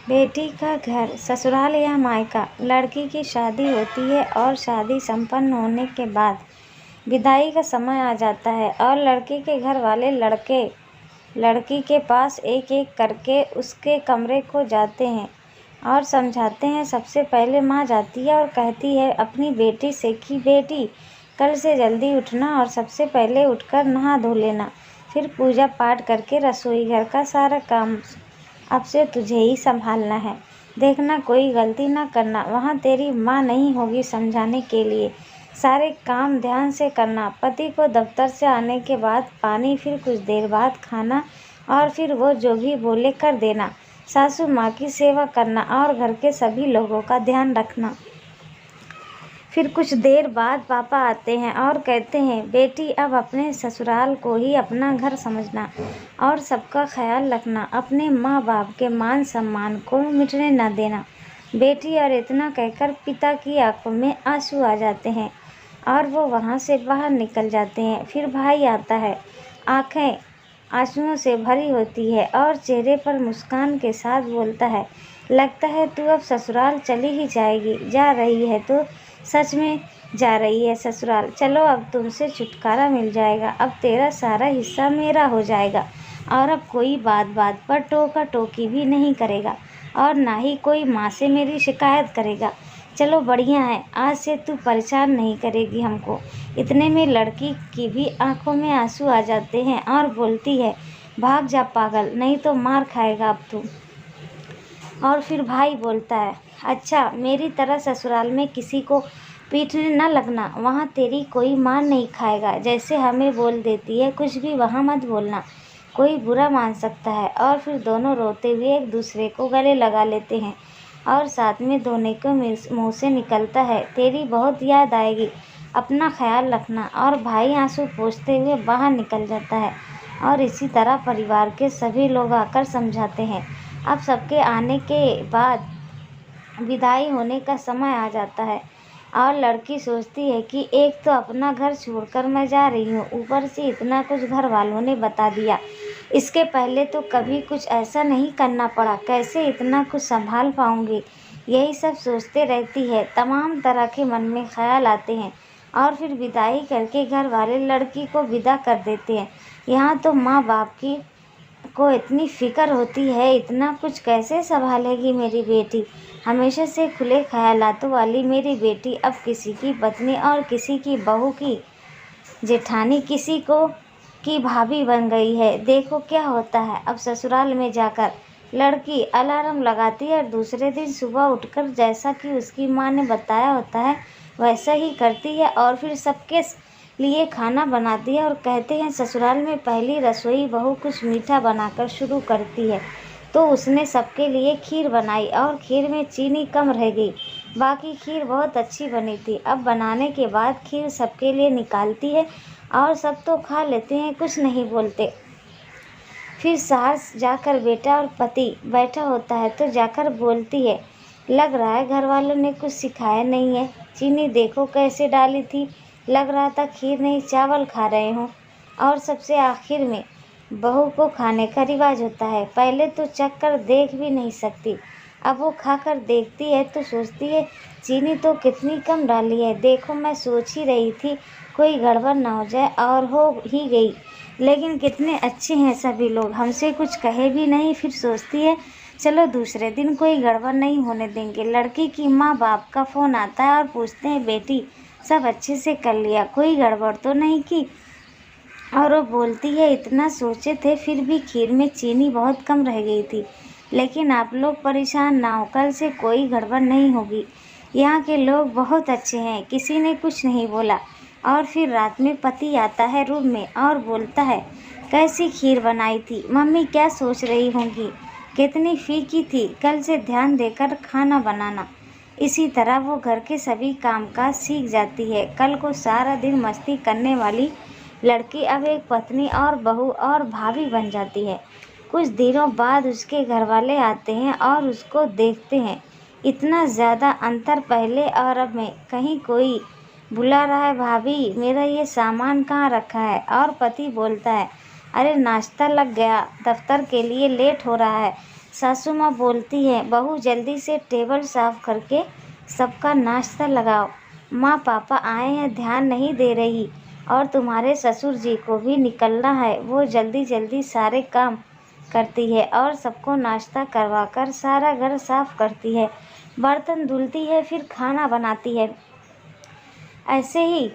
बेटी का घर, ससुराल या मायका। लड़की की शादी होती है और शादी संपन्न होने के बाद विदाई का समय आ जाता है और लड़के के घर वाले लड़की के पास एक एक करके उसके कमरे को जाते हैं और समझाते हैं। सबसे पहले माँ जाती है और कहती है अपनी बेटी से कि बेटी, कल से जल्दी उठना और सबसे पहले उठकर नहा धो लेना, फिर पूजा पाठ करके रसोई घर का सारा काम अब से तुझे ही संभालना है। देखना कोई गलती ना करना, वहाँ तेरी माँ नहीं होगी समझाने के लिए। सारे काम ध्यान से करना। पति को दफ्तर से आने के बाद पानी, फिर कुछ देर बाद खाना और फिर वो जो भी बोले कर देना। सासू माँ की सेवा करना और घर के सभी लोगों का ध्यान रखना। फिर कुछ देर बाद पापा आते हैं और कहते हैं बेटी, अब अपने ससुराल को ही अपना घर समझना और सबका ख्याल रखना। अपने माँ बाप के मान सम्मान को मिटने न देना बेटी। और इतना कहकर पिता की आंखों में आंसू आ जाते हैं और वो वहाँ से बाहर निकल जाते हैं। फिर भाई आता है, आंखें आंसुओं से भरी होती है और चेहरे पर मुस्कान के साथ बोलता है, लगता है तू अब ससुराल चली ही जाएगी। जा रही है तो सच में जा रही है ससुराल। चलो, अब तुमसे छुटकारा मिल जाएगा। अब तेरा सारा हिस्सा मेरा हो जाएगा और अब कोई बात बात पर टोका टोकी भी नहीं करेगा और ना ही कोई माँ से मेरी शिकायत करेगा। चलो बढ़िया है, आज से तू परेशान नहीं करेगी हमको। इतने में लड़की की भी आंखों में आंसू आ जाते हैं और बोलती है, भाग जा पागल, नहीं तो मार खाएगा अब तू। और फिर भाई बोलता है, अच्छा, मेरी तरह ससुराल में किसी को पीटने न लगना, वहाँ तेरी कोई मार नहीं खाएगा। जैसे हमें बोल देती है कुछ भी वहाँ मत बोलना, कोई बुरा मान सकता है। और फिर दोनों रोते हुए एक दूसरे को गले लगा लेते हैं और साथ में दोनों के मुँह से निकलता है, तेरी बहुत याद आएगी, अपना ख्याल रखना। और भाई आंसू पोंछते हुए बाहर निकल जाता है और इसी तरह परिवार के सभी लोग आकर समझाते हैं। अब सबके आने के बाद विदाई होने का समय आ जाता है और लड़की सोचती है कि एक तो अपना घर छोड़कर मैं जा रही हूँ, ऊपर से इतना कुछ घर वालों ने बता दिया। इसके पहले तो कभी कुछ ऐसा नहीं करना पड़ा, कैसे इतना कुछ संभाल पाऊँगी। यही सब सोचते रहती है। तमाम तरह के मन में ख्याल आते हैं और फिर विदाई करके घर वाले लड़की को विदा कर देते हैं। यहाँ तो माँ बाप की को इतनी फिक्र होती है, इतना कुछ कैसे संभालेगी मेरी बेटी। हमेशा से खुले ख्यालातों वाली मेरी बेटी अब किसी की पत्नी और किसी की बहू की जेठानी, किसी को की भाभी बन गई है। देखो क्या होता है। अब ससुराल में जाकर लड़की अलार्म लगाती है और दूसरे दिन सुबह उठकर जैसा कि उसकी माँ ने बताया होता है वैसा ही करती है और फिर सबके लिए खाना बनाती है। और कहते हैं ससुराल में पहली रसोई बहू कुछ मीठा बनाकर शुरू करती है तो उसने सबके लिए खीर बनाई और खीर में चीनी कम रह गई, बाकी खीर बहुत अच्छी बनी थी। अब बनाने के बाद खीर सबके लिए निकालती है और सब तो खा लेते हैं, कुछ नहीं बोलते। फिर सास जाकर बेटा और पति बैठा होता है तो जाकर बोलती है, लग रहा है घर वालों ने कुछ सिखाया नहीं है, चीनी देखो कैसे डाली थी, लग रहा था खीर नहीं चावल खा रहे हों। और सबसे आखिर में बहू को खाने का रिवाज होता है। पहले तो चख कर देख भी नहीं सकती, अब वो खाकर देखती है तो सोचती है चीनी तो कितनी कम डाली है। देखो, मैं सोच ही रही थी कोई गड़बड़ ना हो जाए और हो ही गई। लेकिन कितने अच्छे हैं सभी लोग, हमसे कुछ कहे भी नहीं। फिर सोचती है चलो दूसरे दिन कोई गड़बड़ नहीं होने देंगे। लड़की की माँ बाप का फ़ोन आता है और पूछते हैं, बेटी सब अच्छे से कर लिया, कोई गड़बड़ तो नहीं की। और वो बोलती है, इतना सोचे थे फिर भी खीर में चीनी बहुत कम रह गई थी, लेकिन आप लोग परेशान ना हो, कल से कोई गड़बड़ नहीं होगी। यहाँ के लोग बहुत अच्छे हैं, किसी ने कुछ नहीं बोला। और फिर रात में पति आता है रूम में और बोलता है, कैसी खीर बनाई थी मम्मी, क्या सोच रही होंगी, कितनी फीकी थी, कल से ध्यान देकर खाना बनाना। इसी तरह वो घर के सभी कामकाज सीख जाती है। कल को सारा दिन मस्ती करने वाली लड़की अब एक पत्नी और बहू और भाभी बन जाती है। कुछ दिनों बाद उसके घर वाले आते हैं और उसको देखते हैं। इतना ज़्यादा अंतर पहले और अब में। कहीं कोई बुला रहा है, भाभी मेरा ये सामान कहाँ रखा है। और पति बोलता है, अरे नाश्ता लग गया, दफ्तर के लिए लेट हो रहा है। सासू माँ बोलती है, बहू जल्दी से टेबल साफ करके सबका नाश्ता लगाओ। माँ पापा आए हैं, ध्यान नहीं दे रही। और तुम्हारे ससुर जी को भी निकलना है। वो जल्दी जल्दी सारे काम करती है और सबको नाश्ता करवाकर सारा घर साफ करती है, बर्तन धुलती है, फिर खाना बनाती है। ऐसे ही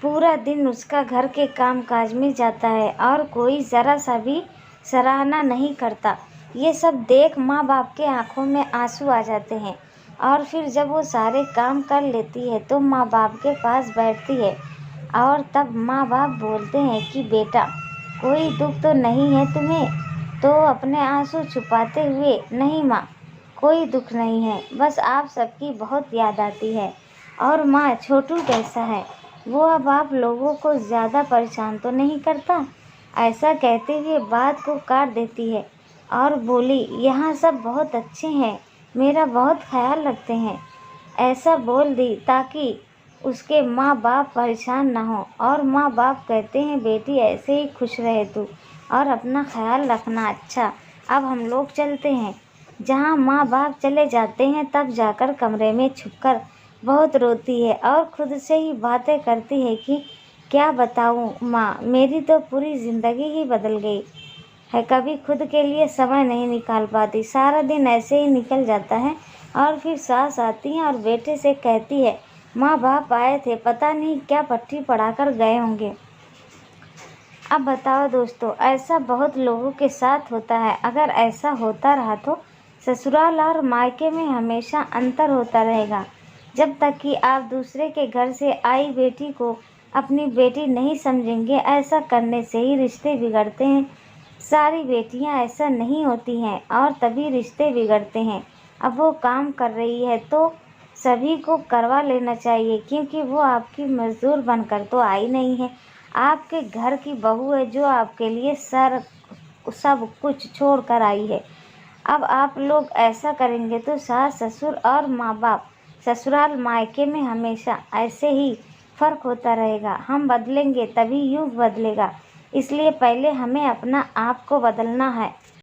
पूरा दिन उसका घर के काम काज में जाता है और कोई ज़रा सा भी सराहना नहीं करता। ये सब देख माँ बाप के आंखों में आंसू आ जाते हैं और फिर जब वो सारे काम कर लेती है तो माँ बाप के पास बैठती है और तब माँ बाप बोलते हैं कि बेटा, कोई दुख तो नहीं है तुम्हें? तो अपने आंसू छुपाते हुए, नहीं माँ, कोई दुख नहीं है, बस आप सबकी बहुत याद आती है। और माँ, छोटू कैसा है? वो अब आप लोगों को ज़्यादा परेशान तो नहीं करता? ऐसा कहते हुए बात को काट देती है और बोली, यहाँ सब बहुत अच्छे हैं, मेरा बहुत ख्याल रखते हैं। ऐसा बोल दी ताकि उसके माँ बाप परेशान ना हो। और माँ बाप कहते हैं, बेटी ऐसे ही खुश रहे तू और अपना ख्याल रखना। अच्छा, अब हम लोग चलते हैं। जहाँ माँ बाप चले जाते हैं तब जाकर कमरे में छुपकर बहुत रोती है और खुद से ही बातें करती है कि क्या बताऊँ माँ, मेरी तो पूरी ज़िंदगी ही बदल गई है। कभी खुद के लिए समय नहीं निकाल पाती, सारा दिन ऐसे ही निकल जाता है। और फिर सास आती है और बेटे से कहती है, माँ बाप आए थे, पता नहीं क्या पट्टी पढ़ाकर गए होंगे। अब बताओ दोस्तों, ऐसा बहुत लोगों के साथ होता है। अगर ऐसा होता रहा तो ससुराल और मायके में हमेशा अंतर होता रहेगा। जब तक कि आप दूसरे के घर से आई बेटी को अपनी बेटी नहीं समझेंगे, ऐसा करने से ही रिश्ते बिगड़ते हैं। सारी बेटियां ऐसा नहीं होती हैं और तभी रिश्ते बिगड़ते हैं। अब वो काम कर रही है तो सभी को करवा लेना चाहिए, क्योंकि वो आपकी मजदूर बनकर तो आई नहीं है, आपके घर की बहू है जो आपके लिए सब कुछ छोड़ कर आई है। अब आप लोग ऐसा करेंगे तो सास ससुर और माँ बाप, ससुराल मायके में हमेशा ऐसे ही फर्क होता रहेगा। हम बदलेंगे तभी युग बदलेगा, इसलिए पहले हमें अपना आप को बदलना है।